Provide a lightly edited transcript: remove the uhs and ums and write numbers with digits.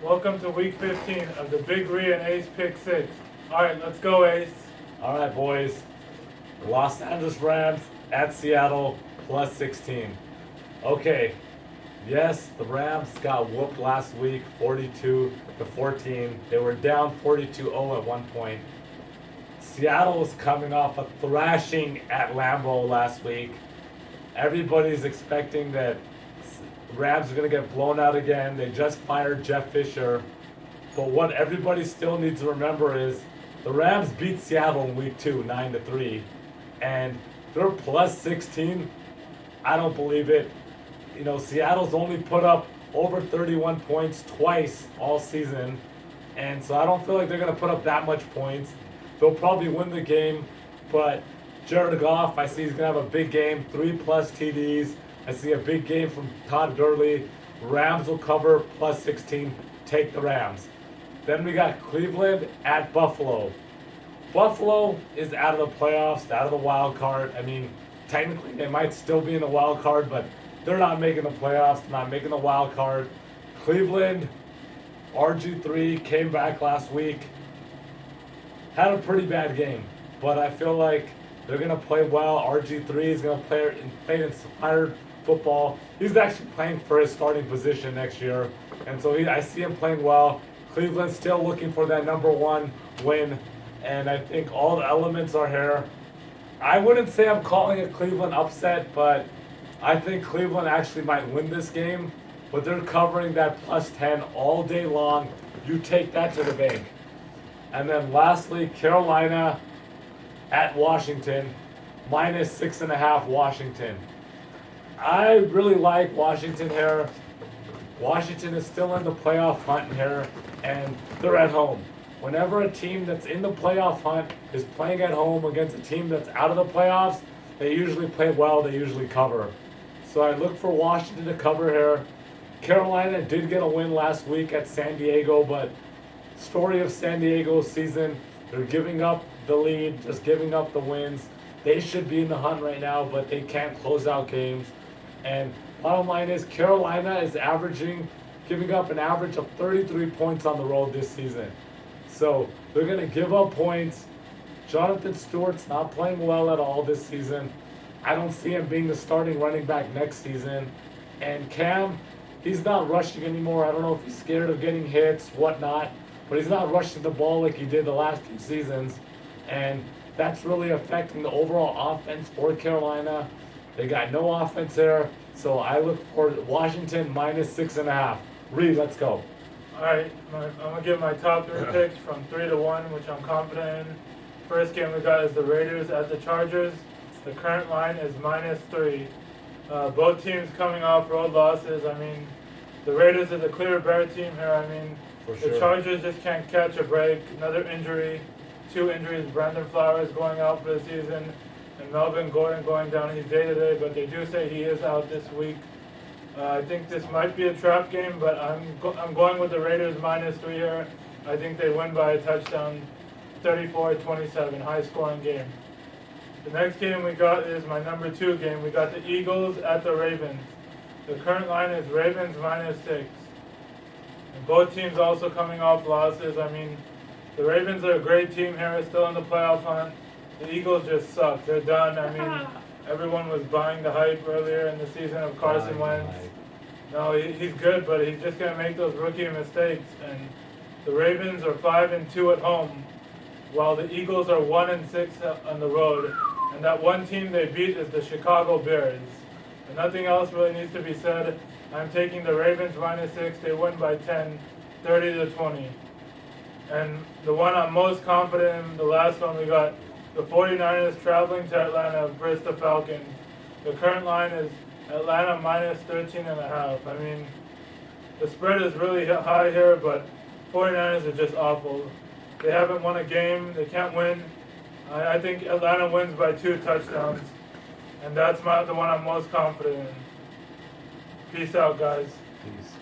Welcome to week 15 of the Big Ree and Ace Pick 6. Alright, let's go, Ace. All right, boys. Los Angeles Rams at Seattle plus 16. Okay. Yes, the Rams got whooped last week 42-14. They were down 42-0 at one point. Seattle was coming off a thrashing at Lambeau last week. Everybody's expecting that Rams are going to get blown out again. They just fired Jeff Fisher. But what everybody still needs to remember is the Rams beat Seattle in week 2, 9-3. And they're plus 16. I don't believe it. You know, Seattle's only put up over 31 points twice all season. And so I don't feel like they're going to put up that much points. They'll probably win the game. But Jared Goff, I see he's going to have a big game, 3+ TDs. I see a big game from Todd Gurley. Rams will cover plus 16. Take the Rams. Then we got Cleveland at Buffalo. Buffalo is out of the playoffs, out of the wild card. I mean, technically they might still be in the wild card, but they're not making the playoffs, not making the wild card. Cleveland, RG3 came back last week. Had a pretty bad game, but I feel like they're going to play well. RG3 is going to play inspired football. He's actually playing for his starting position next year, and so I see him playing well. Cleveland's still looking for that number 1 win, and I think all the elements are here. I wouldn't say I'm calling a Cleveland upset, but I think Cleveland actually might win this game, but they're covering that plus 10 all day long. You take that to the bank. And then lastly, Carolina at Washington, minus 6.5 Washington. I really like Washington here. Washington is still in the playoff hunt here, and they're at home. Whenever a team that's in the playoff hunt is playing at home against a team that's out of the playoffs, they usually play well, they usually cover. So I look for Washington to cover here. Carolina did get a win last week at San Diego, but story of San Diego's season, they're giving up the lead, just giving up the wins. They should be in the hunt right now, but they can't close out games. And bottom line is Carolina is giving up an average of 33 points on the road this season. So they're going to give up points. Jonathan Stewart's not playing well at all this season. I don't see him being the starting running back next season. And Cam, he's not rushing anymore. I don't know if he's scared of getting hits, whatnot, but he's not rushing the ball like he did the last few seasons. And that's really affecting the overall offense for Carolina. They got no offense there, so I look for Washington minus 6.5. Reed, let's go. Alright, I'm going to give my top 3 picks from 3 to 1, which I'm confident in. First game we got is the Raiders at the Chargers. The current line is minus 3. Both teams coming off road losses. I mean, the Raiders is a clear better team here. I mean, the Chargers just can't catch a break. Another injury, 2 injuries. Brandon Flowers going out for the season, and Melvin Gordon going down. He's day-to-day, but they do say he is out this week. I think this might be a trap game, but I'm going with the Raiders minus 3 here. I think they win by a touchdown, 34-27, high-scoring game. The next game we got is my number 2 game. We got the Eagles at the Ravens. The current line is Ravens minus 6. And both teams also coming off losses. I mean, the Ravens are a great team here, still in the playoff hunt. The Eagles just suck. They're done. I mean, everyone was buying the hype earlier in the season of Carson Wentz. No, he's good, but he's just going to make those rookie mistakes. And the Ravens are 5-2 at home, while the Eagles are 1-6 on the road. And that one team they beat is the Chicago Bears. And nothing else really needs to be said. I'm taking the Ravens minus 6. They win by 10, 30-20. And the one I'm most confident in, the last one we got, the 49ers traveling to Atlanta versus the Falcons. The current line is Atlanta minus 13.5. I mean, the spread is really high here, but 49ers are just awful. They haven't won a game. They can't win. I think Atlanta wins by 2 touchdowns. And that's the one I'm most confident in. Peace out, guys. Peace.